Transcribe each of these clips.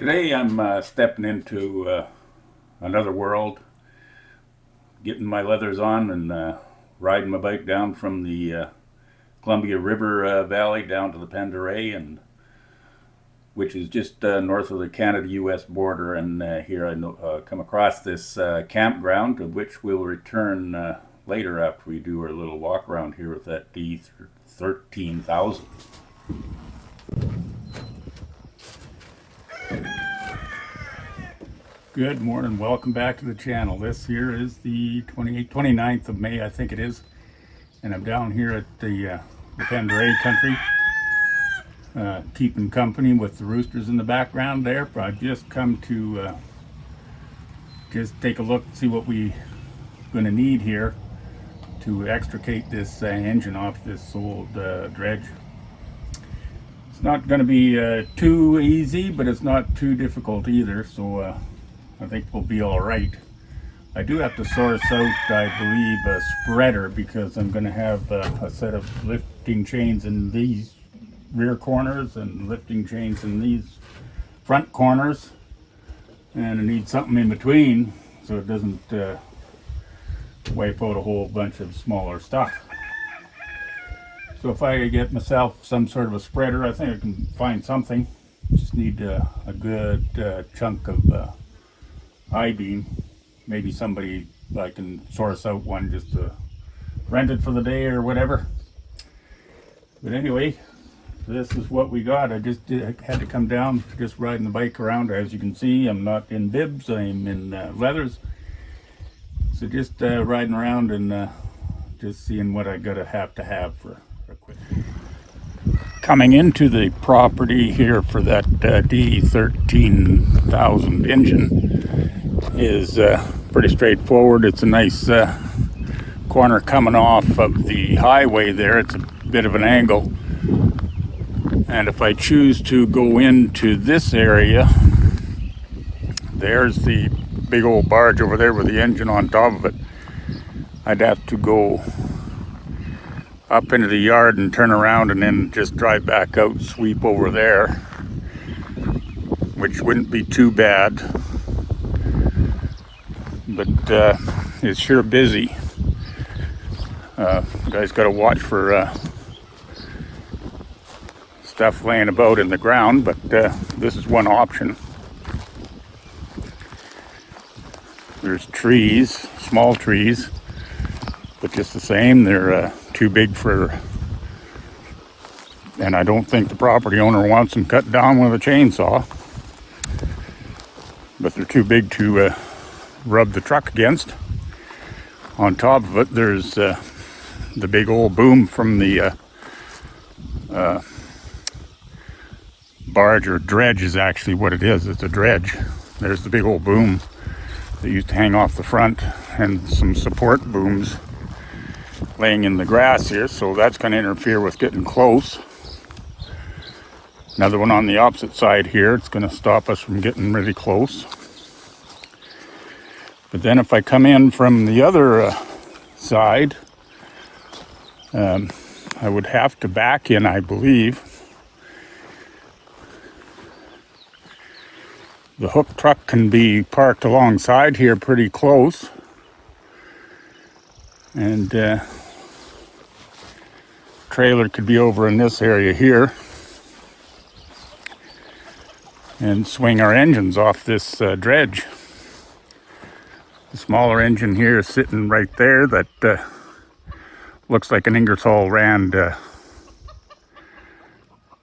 Today I'm stepping into another world, getting my leathers on and riding my bike down from the Columbia River Valley down to the Penderay, and which is just north of the Canada-U.S. border. And here I come across this campground, of which we'll return later after we do our little walk around here with that D13,000. Good morning, welcome back to the channel. This here is the 29th of May, I think it is, and I'm down here at the Penderay country, keeping company with the roosters in the background there. But I've just come to just take a look, see what we're going to need here to extricate this engine off this old dredge. It's not going to be too easy, but it's not too difficult either, so I think we'll be all right. I do have to source out, I believe, a spreader, because I'm going to have a set of lifting chains in these rear corners and lifting chains in these front corners, and I need something in between so it doesn't wipe out a whole bunch of smaller stuff. So if I get myself some sort of a spreader, I think I can find something. Just need a good chunk of I-beam. Maybe somebody, I can source out one just to rent it for the day or whatever. But anyway, this is what we got. I had to come down, just riding the bike around. As you can see, I'm not in bibs, I'm in leathers. So just riding around and just seeing what I gotta have for a quick. Coming into the property here for that D13,000 engine is pretty straightforward. It's a nice corner coming off of the highway there. It's a bit of an angle, and if I choose to go into this area, there's the big old barge over there with the engine on top of it. I'd have to go up into the yard and turn around and then just drive back out, sweep over there, which wouldn't be too bad. But it's sure busy. You guys got to watch for stuff laying about in the ground, but this is one option. There's trees, small trees, but just the same, they're too big for, and I don't think the property owner wants them cut down with a chainsaw, but they're too big to rub the truck against. On top of it, there's the big old boom from the barge, or dredge is actually what it is. It's a dredge. There's the big old boom that used to hang off the front, and some support booms laying in the grass here, so that's going to interfere with getting close. Another one on the opposite side here, it's going to stop us from getting really close. But then if I come in from the other side, I would have to back in, I believe. The hook truck can be parked alongside here pretty close. And trailer could be over in this area here. And swing our engines off this dredge. The smaller engine here is sitting right there that looks like an Ingersoll Rand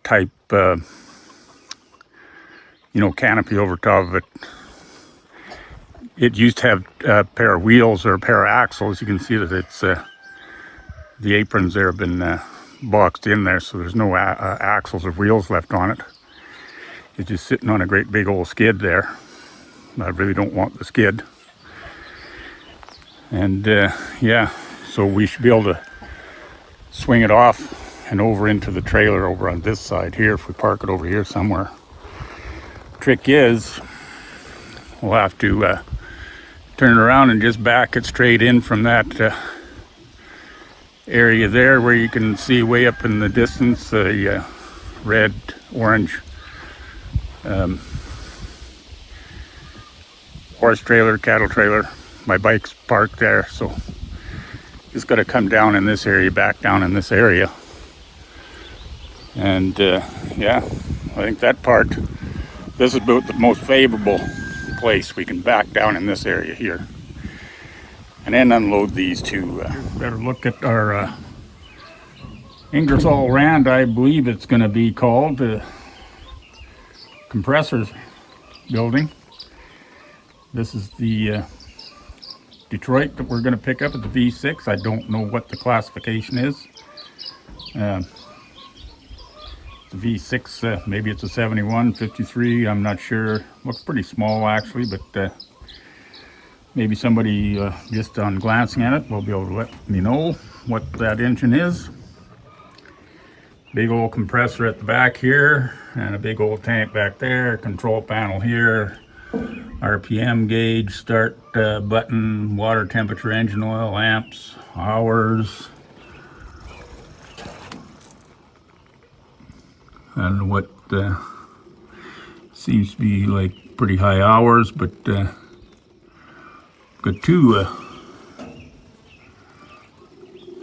type, canopy over top of it. It used to have a pair of wheels or a pair of axles. You can see that it's the aprons there have been boxed in there, so there's no axles or wheels left on it. It's just sitting on a great big old skid there. I really don't want the skid. And yeah, so we should be able to swing it off and over into the trailer over on this side here if we park it over here somewhere. Trick is, we'll have to turn it around and just back it straight in from that area there, where you can see way up in the distance the red, orange horse trailer, cattle trailer. My bike's parked there, so just got to come down in this area, back down in this area. And yeah, I think that part, this is about the most favorable place. We can back down in this area here and then unload these two. Better look at our Ingersoll Rand, I believe it's going to be called, compressors building. This is the Detroit that we're going to pick up at the V6. I don't know what the classification is. The V6, maybe it's a 71, 53, I'm not sure. Looks pretty small actually, but maybe somebody just on glancing at it will be able to let me know what that engine is. Big old compressor at the back here, and a big old tank back there, control panel here, RPM gauge, start button, water temperature, engine oil, amps, hours. I don't know what seems to be like pretty high hours, but got two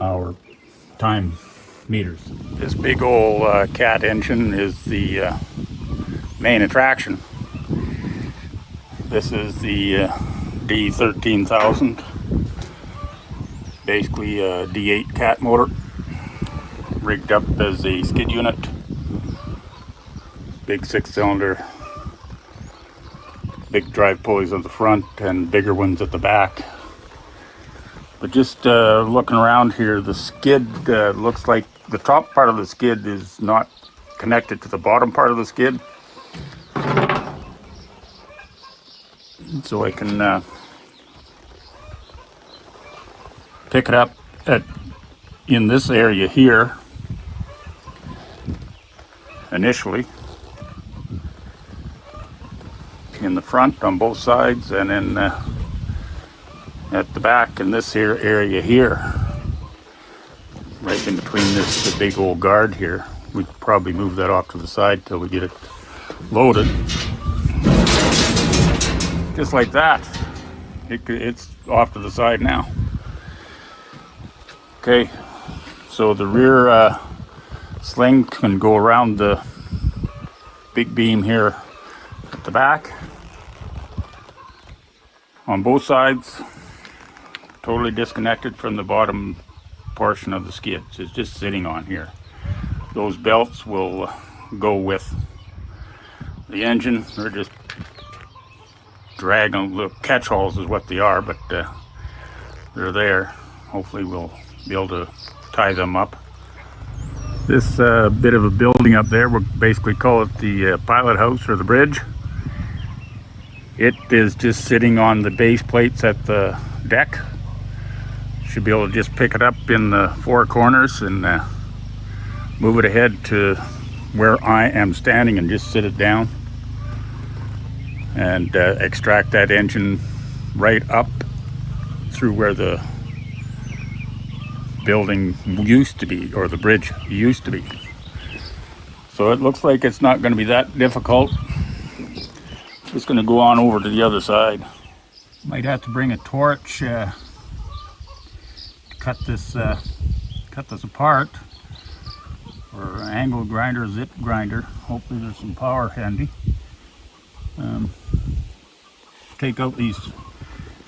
hour time meters. This big old cat engine is the main attraction. This is the D13000, basically a D8 cat motor rigged up as a skid unit. Big 6-cylinder, big drive pulleys on the front and bigger ones at the back. But just looking around here, the skid looks like the top part of the skid is not connected to the bottom part of the skid. So I can pick it up in this area here initially, in the front on both sides, and then at the back in this here area here, right in between this big old guard here. We'd probably move that off to the side till we get it loaded. Just like that. It's off to the side now. Okay, so the rear sling can go around the big beam here at the back on both sides, totally disconnected from the bottom portion of the skids. It's just sitting on here. Those belts will go with the engine. They're just dragging little catch-alls is what they are, but they're there. Hopefully we'll be able to tie them up. This bit of a building up there, we'll basically call it the pilot house or the bridge. It is just sitting on the base plates at the deck. Should be able to just pick it up in the four corners and move it ahead to where I am standing and just sit it down and extract that engine right up through where the building used to be, or the bridge used to be. So it looks like it's not going to be that difficult. Just going to go on over to the other side. Might have to bring a torch to cut this apart, or angle grinder, zip grinder. Hopefully there's some power handy. Take out these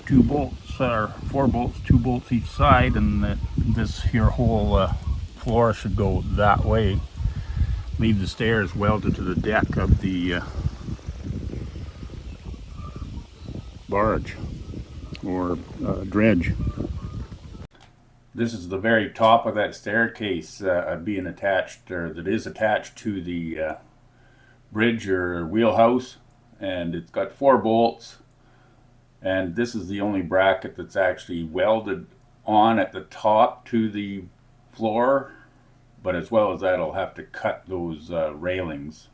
2 bolts, or 4 bolts, 2 bolts each side, and this here whole floor should go that way. Leave the stairs welded to the deck of the barge or dredge. This is the very top of that staircase being attached, or that is attached to the bridge or wheelhouse, and it's got 4 bolts, and this is the only bracket that's actually welded on at the top to the floor. But as well as that, I'll have to cut those railings.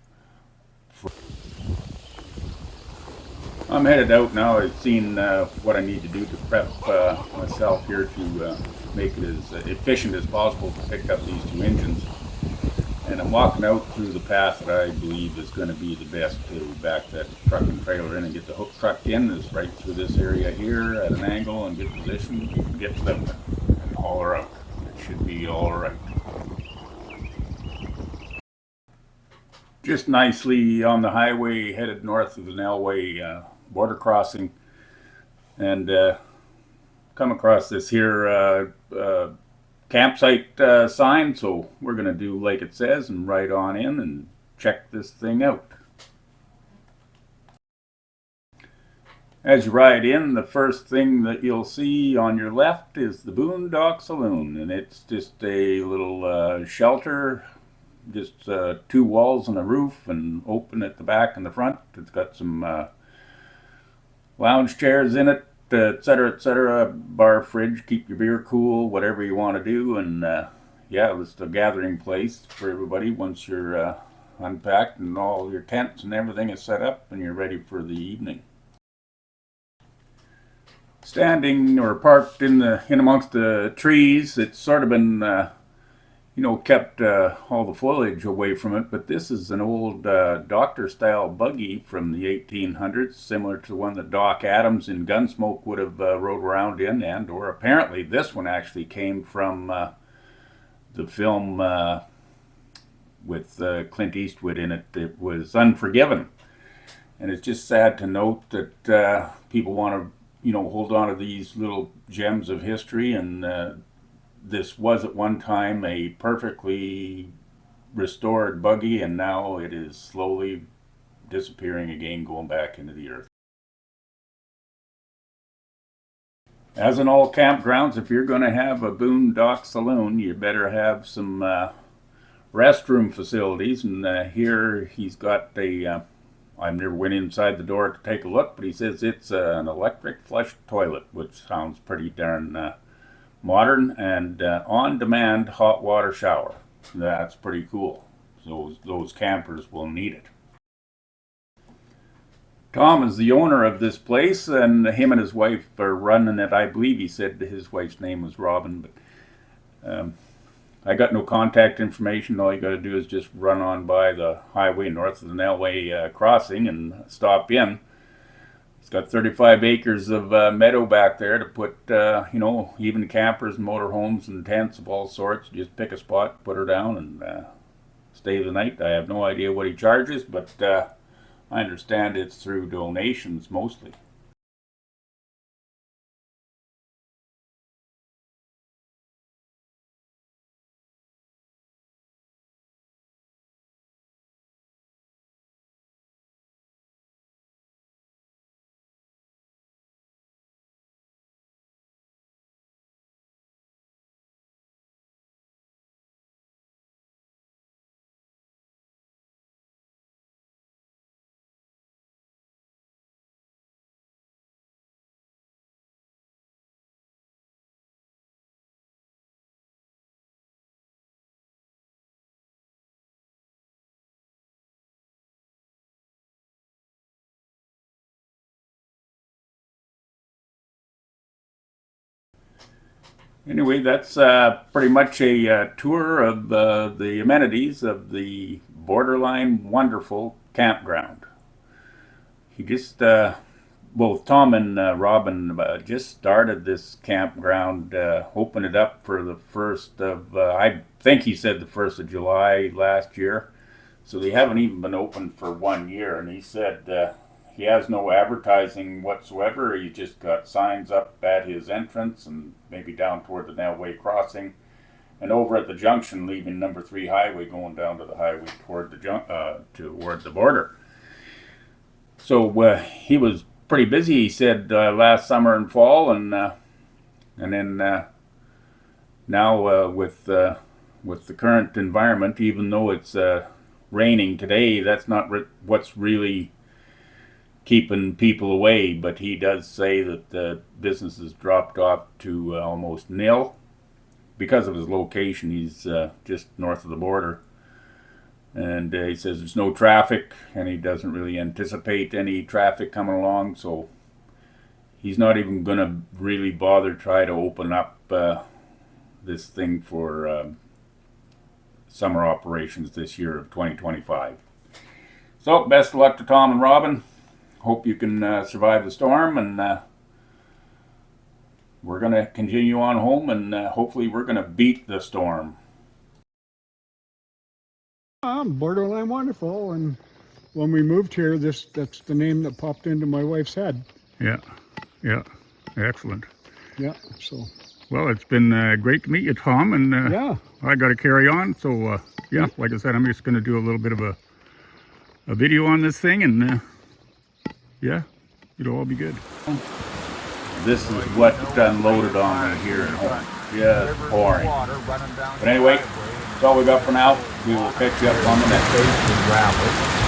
I'm headed out now. I've seen what I need to do to prep myself here to make it as efficient as possible to pick up these 2 engines. and I'm walking out through the path that I believe is going to be the best to back that truck and trailer in and get the hook truck in. Is right through this area here at an angle and get positioned, get lifting, and haul her out. It should be all right. Just nicely on the highway headed north of the Nelway border crossing, and come across this here campsite sign, so we're going to do like it says and ride on in and check this thing out. As you ride in, the first thing that you'll see on your left is the Boondock Saloon, and it's just a little shelter, just 2 walls and a roof, and open at the back and the front. It's got some lounge chairs in it, etc., etc. Bar, fridge, keep your beer cool, whatever you want to do. And yeah, it's a gathering place for everybody once you're unpacked and all your tents and everything is set up and you're ready for the evening. Standing or parked in amongst the trees, it's sort of been kept all the foliage away from it, but this is an old doctor-style buggy from the 1800s, similar to the one that Doc Adams in Gunsmoke would have rode around in, and or apparently this one actually came from the film with Clint Eastwood in it. It was Unforgiven, and it's just sad to note that people want to hold on to these little gems of history, and this was at one time a perfectly restored buggy, and now it is slowly disappearing again, going back into the earth. As in all campgrounds, if you're going to have a Boondock Saloon, you better have some restroom facilities, and here he's got a I've never went inside the door to take a look, but he says it's an electric flush toilet, which sounds pretty darn modern, and on-demand hot water shower. That's pretty cool. So those campers will need it. Tom is the owner of this place, and him and his wife are running it. I believe he said his wife's name was Robin, but I got no contact information. All you got to do is just run on by the highway north of the Nelway crossing and stop in. It's got 35 acres of meadow back there to put, even campers and motorhomes and tents of all sorts. Just pick a spot, put her down, and stay the night. I have no idea what he charges, but I understand it's through donations mostly. Anyway, that's pretty much a tour of the amenities of the borderline wonderful campground. He just, both Tom and Robin just started this campground, opened it up for the 1st of, I think he said the 1st of July last year. So they haven't even been open for 1 year, and he said he has no advertising whatsoever. He just got signs up at his entrance and maybe down toward the Nelway crossing, and over at the junction, leaving number 3 highway, going down to the highway toward the border. So he was pretty busy. He said last summer and fall, and then now with the current environment, even though it's raining today, that's not what's really keeping people away, but he does say that the business has dropped off to almost nil because of his location. He's just north of the border, and he says there's no traffic, and he doesn't really anticipate any traffic coming along, so he's not even going to really bother try to open up this thing for summer operations this year of 2025. So best of luck to Tom and Robin. Hope you can survive the storm, and we're going to continue on home, and hopefully we're going to beat the storm. Borderline wonderful, and when we moved here, that's the name that popped into my wife's head. Yeah, excellent. Yeah, so. Well, it's been great to meet you, Tom, and yeah, I got to carry on. So yeah, like I said, I'm just going to do a little bit of a video on this thing, and yeah, it'll all be good. This is what unloaded on me here at home. Just pouring. But anyway, that's all we got for now. We will catch you up on the next.